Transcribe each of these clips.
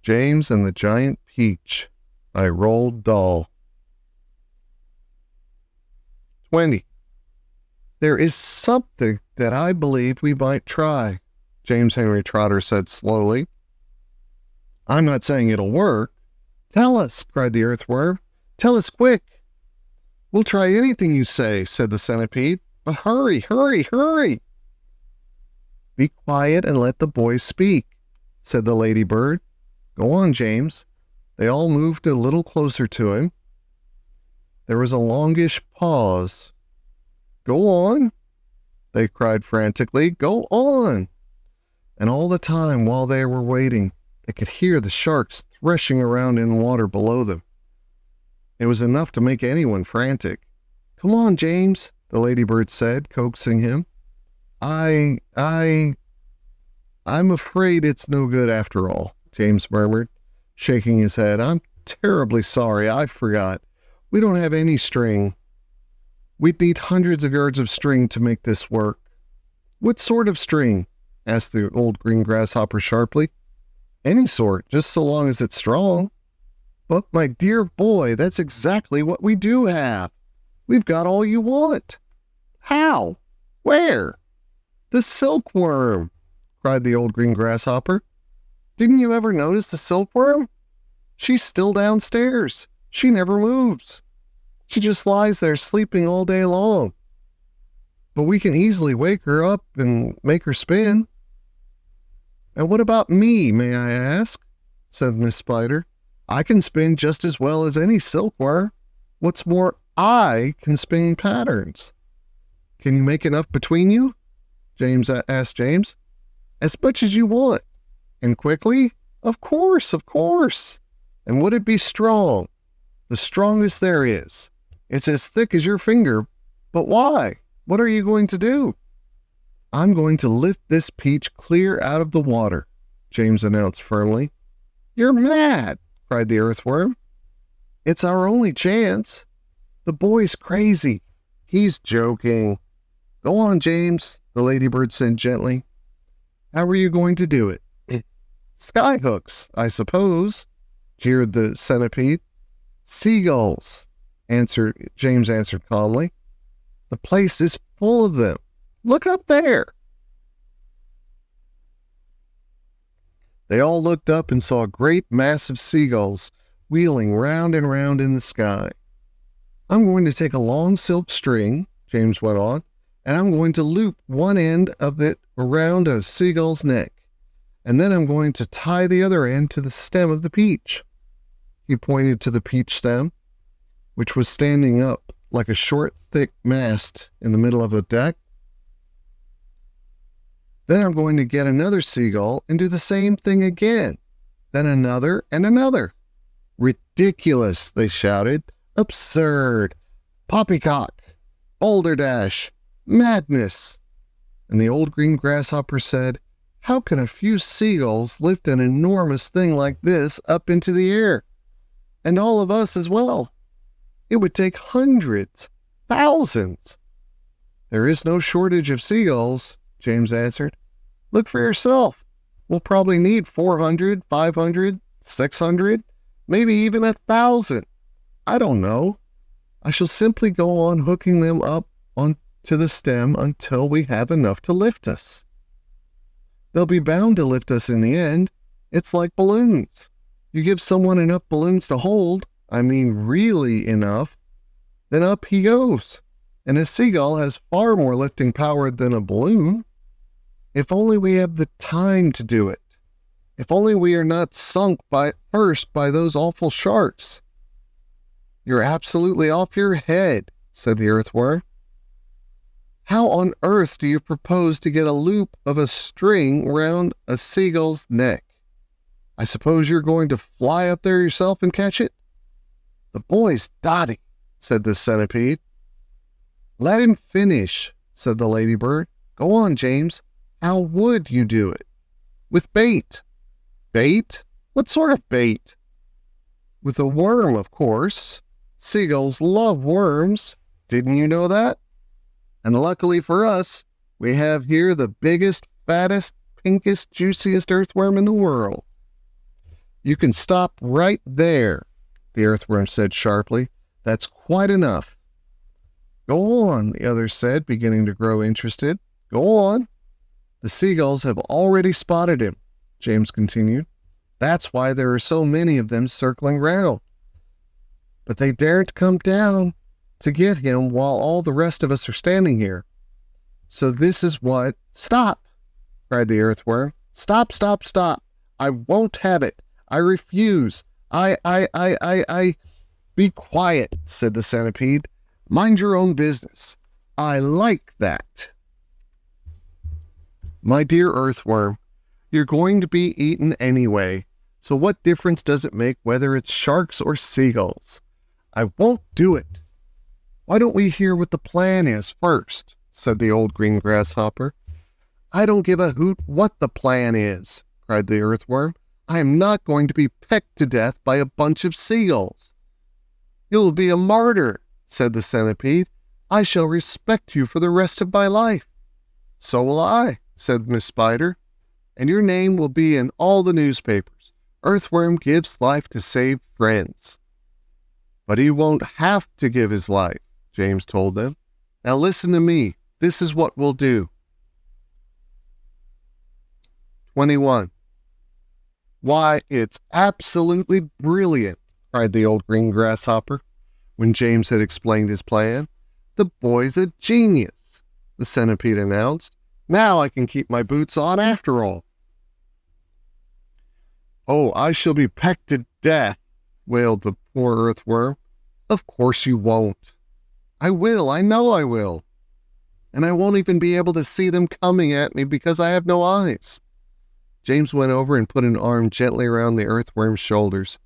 James and the Giant Peach by Roald Dahl. 20. There is something that I believe we might try, James Henry Trotter said slowly. I'm not saying it'll work. Tell us, cried the earthworm. Tell us quick. We'll try anything you say, said the centipede. But hurry, hurry, hurry. Be quiet and let the boy speak, said the ladybird. Go on, James. They all moved a little closer to him. There was a longish pause. Go on, they cried frantically. Go on. And all the time while they were waiting, they could hear the sharks threshing around in water below them. It was enough to make anyone frantic. Come on, James, the ladybird said, coaxing him. I'm afraid it's no good after all, James murmured, shaking his head. I'm terribly sorry. I forgot. We don't have any string. We'd need hundreds of yards of string to make this work. What sort of string? Asked the old green grasshopper sharply. Any sort, just so long as it's strong. But my dear boy, that's exactly what we do have. We've got all you want. How? Where? The silkworm, cried the old green grasshopper. Didn't you ever notice the silkworm? She's still downstairs. She never moves. She just lies there sleeping all day long. But we can easily wake her up and make her spin. And what about me, may I ask? Said Miss Spider. I can spin just as well as any silkworm. What's more, I can spin patterns. Can you make enough between you? Asked James. As much as you want. And quickly? Of course, of course. And would it be strong? The strongest there is. It's as thick as your finger. But why? What are you going to do? I'm going to lift this peach clear out of the water, James announced firmly. You're mad, cried the earthworm. It's our only chance. The boy's crazy. He's joking. Go on, James, the ladybird said gently. How are you going to do it? Skyhooks, I suppose, jeered the centipede. Seagulls, James answered calmly. The place is full of them. Look up there. They all looked up and saw a great mass of seagulls wheeling round and round in the sky. I'm going to take a long silk string, James went on, and I'm going to loop one end of it around a seagull's neck, and then I'm going to tie the other end to the stem of the peach. He pointed to the peach stem, which was standing up like a short, thick mast in the middle of a deck. Then I'm going to get another seagull and do the same thing again. Then another and another. Ridiculous, they shouted. Absurd. Poppycock. Boulderdash. Madness. And the old green grasshopper said, how can a few seagulls lift an enormous thing like this up into the air? And all of us as well. It would take hundreds, thousands. There is no shortage of seagulls, James answered. Look for yourself. We'll probably need 400, 500, 600, maybe even 1,000. I don't know. I shall simply go on hooking them up onto the stem until we have enough to lift us. They'll be bound to lift us in the end. It's like balloons. You give someone enough balloons to hold, really enough, then up he goes. And a seagull has far more lifting power than a balloon. If only we have the time to do it. If only we are not sunk first by those awful sharks. You're absolutely off your head, said the earthworm. How on earth do you propose to get a loop of a string round a seagull's neck? I suppose you're going to fly up there yourself and catch it? The boy's dotty, said the centipede. Let him finish, said the ladybird. Go on, James. How would you do it? With bait. Bait? What sort of bait? With a worm, of course. Seagulls love worms. Didn't you know that? And luckily for us, we have here the biggest, fattest, pinkest, juiciest earthworm in the world. You can stop right there, the earthworm said sharply. That's quite enough. Go on, the other said, beginning to grow interested. Go on. The seagulls have already spotted him, James continued. That's why there are so many of them circling round. But they daren't come down to get him while all the rest of us are standing here. So this is what— Stop! Cried the earthworm. Stop, stop, stop. I won't have it. I refuse. I— Be quiet, said the centipede. Mind your own business. I like that. My dear earthworm, you're going to be eaten anyway, so what difference does it make whether it's sharks or seagulls? I won't do it. Why don't we hear what the plan is first, said the old green grasshopper. I don't give a hoot what the plan is, cried the earthworm. I am not going to be pecked to death by a bunch of seagulls. You'll be a martyr, said the centipede. I shall respect you for the rest of my life. So will I, said Miss Spider, and your name will be in all the newspapers. Earthworm gives life to save friends. But he won't have to give his life, James told them. Now listen to me. This is what we'll do. 21. Why, it's absolutely brilliant, cried the old green grasshopper, when James had explained his plan. The boy's a genius, the centipede announced. Now I can keep my boots on after all. Oh, I shall be pecked to death, wailed the poor earthworm. Of course you won't. I will, I know I will. And I won't even be able to see them coming at me because I have no eyes. James went over and put an arm gently around the earthworm's shoulders.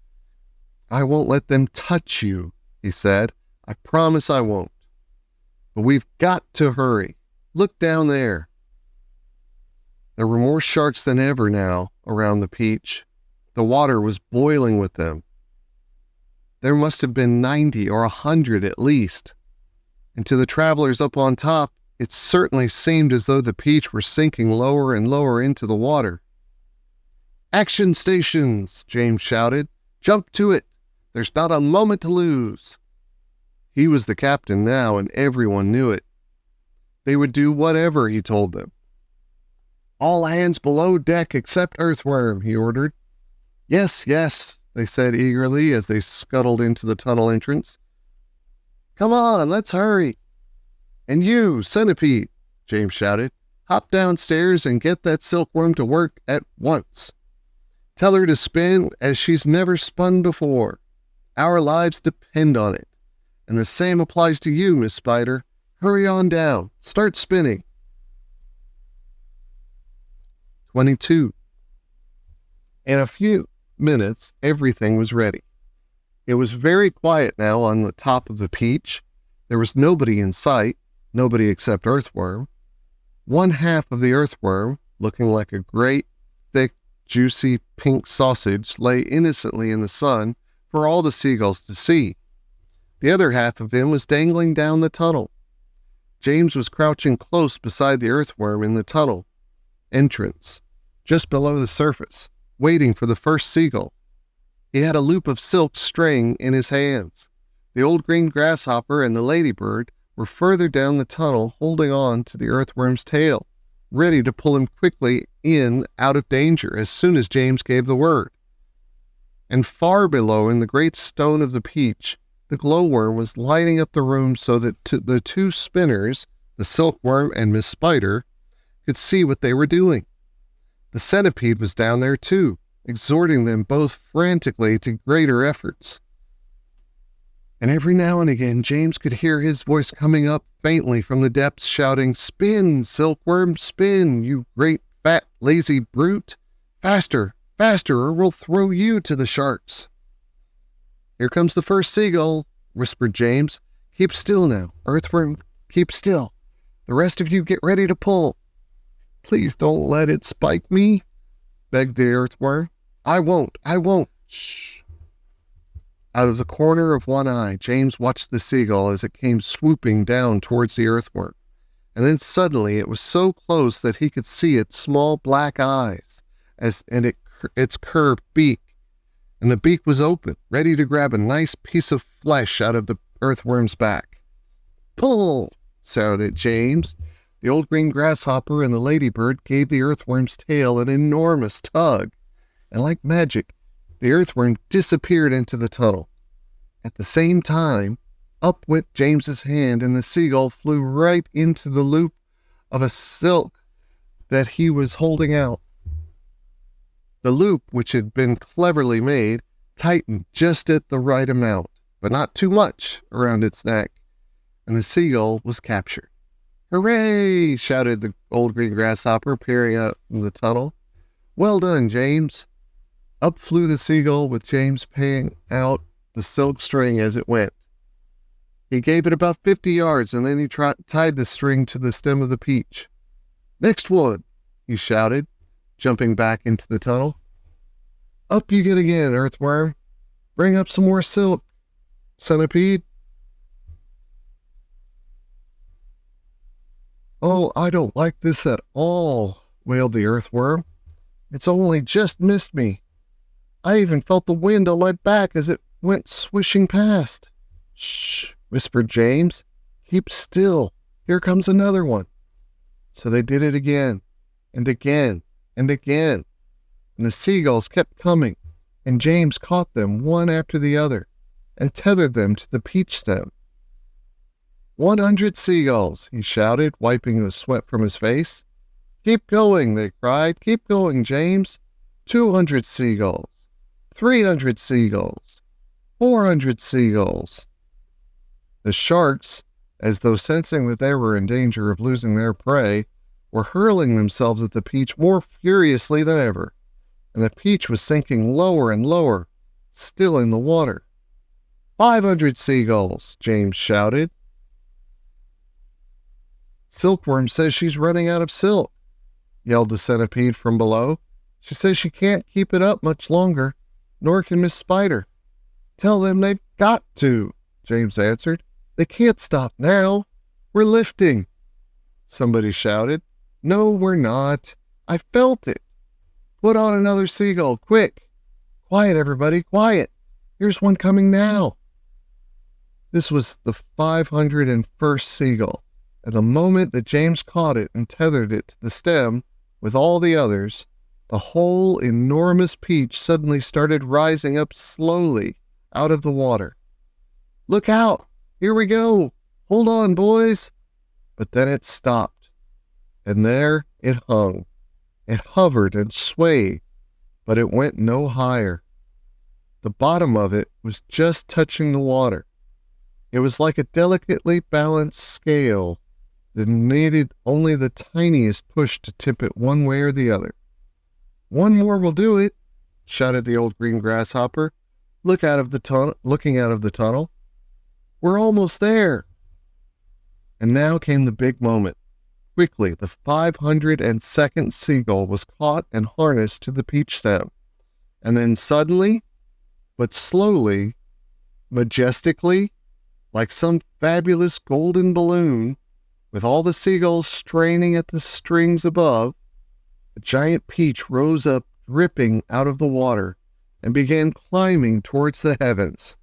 I won't let them touch you, he said. I promise I won't. But we've got to hurry. Look down there. There were more sharks than ever now around the peach. The water was boiling with them. There must have been 90 or 100 at least. And to the travelers up on top, it certainly seemed as though the peach were sinking lower and lower into the water. Action stations, James shouted. Jump to it. There's not a moment to lose. He was the captain now, and everyone knew it. They would do whatever he told them. All hands below deck except Earthworm, he ordered. Yes, yes, they said eagerly as they scuttled into the tunnel entrance. Come on, let's hurry. And you, Centipede, James shouted, hop downstairs and get that silkworm to work at once. Tell her to spin as she's never spun before. Our lives depend on it. And the same applies to you, Miss Spider. Hurry on down. Start spinning. 22. In a few minutes, everything was ready. It was very quiet now on the top of the peach. There was nobody in sight, nobody except Earthworm. One half of the earthworm, looking like a great, thick, juicy pink sausage, lay innocently in the sun for all the seagulls to see. The other half of him was dangling down the tunnel. James was crouching close beside the earthworm in the tunnel entrance, just below the surface, waiting for the first seagull. He had a loop of silk string in his hands. The old green grasshopper and the ladybird were further down the tunnel, holding on to the earthworm's tail, ready to pull him quickly in out of danger as soon as James gave the word. And far below, in the great stone of the peach, the glowworm was lighting up the room so that the two spinners, the silkworm and Miss Spider, could see what they were doing. The centipede was down there too, exhorting them both frantically to greater efforts. And every now and again, James could hear his voice coming up faintly from the depths, shouting, "Spin, silkworm, spin, you great, fat, lazy brute! Faster, faster, or we'll throw you to the sharks!" "Here comes the first seagull," whispered James. "Keep still now, Earthworm, keep still. The rest of you get ready to pull." "Please don't let it spike me," begged the earthworm. I won't. Shh." Out of the corner of one eye, James watched the seagull as it came swooping down towards the earthworm. And then suddenly it was so close that he could see its small black eyes and its curved beak. and the beak was open, ready to grab a nice piece of flesh out of the earthworm's back. "Pull!" shouted James. The old green grasshopper and the ladybird gave the earthworm's tail an enormous tug, and like magic, the earthworm disappeared into the tunnel. At the same time, up went James's hand, and the seagull flew right into the loop of a silk that he was holding out. The loop, which had been cleverly made, tightened just at the right amount, but not too much, around its neck, and the seagull was captured. "Hooray!" shouted the old green grasshopper, peering out from the tunnel. "Well done, James." Up flew the seagull, with James paying out the silk string as it went. He gave it about 50 yards, and then he tied the string to the stem of the peach. "Next one," he shouted, jumping back into the tunnel. "Up you get again, earthworm. Bring up some more silk, centipede." "Oh, I don't like this at all," wailed the earthworm. "It's only just missed me. I even felt the wind on my back as it went swishing past." "Shh," whispered James. "Keep still. Here comes another one." So they did it again, and again, and again, and the seagulls kept coming, and James caught them one after the other, and tethered them to the peach stem. 100 seagulls, he shouted, wiping the sweat from his face. "Keep going," they cried. "Keep going, James. 200 seagulls. 300 seagulls. 400 seagulls." The sharks, as though sensing that they were in danger of losing their prey, were hurling themselves at the peach more furiously than ever, and the peach was sinking lower and lower, still in the water. 500 seagulls, James shouted. "Silkworm says she's running out of silk," yelled the centipede from below. "She says she can't keep it up much longer, nor can Miss Spider." "Tell them they've got to," James answered. "They can't stop now. We're lifting." Somebody shouted. "No, we're not. I felt it. Put on another seagull, quick. Quiet, everybody, quiet. Here's one coming now." This was the 501st seagull. At the moment that James caught it and tethered it to the stem with all the others, the whole enormous peach suddenly started rising up slowly out of the water. "Look out! Here we go! Hold on, boys!" But then it stopped, and there it hung. It hovered and swayed, but it went no higher. The bottom of it was just touching the water. It was like a delicately balanced scale that needed only the tiniest push to tip it one way or the other. "One more will do it," shouted the old green grasshopper, looking out of the tunnel. "We're almost there." And now came the big moment. Quickly, the 502nd seagull was caught and harnessed to the peach stem. And then suddenly, but slowly, majestically, like some fabulous golden balloon, with all the seagulls straining at the strings above, a giant peach rose up dripping out of the water and began climbing towards the heavens.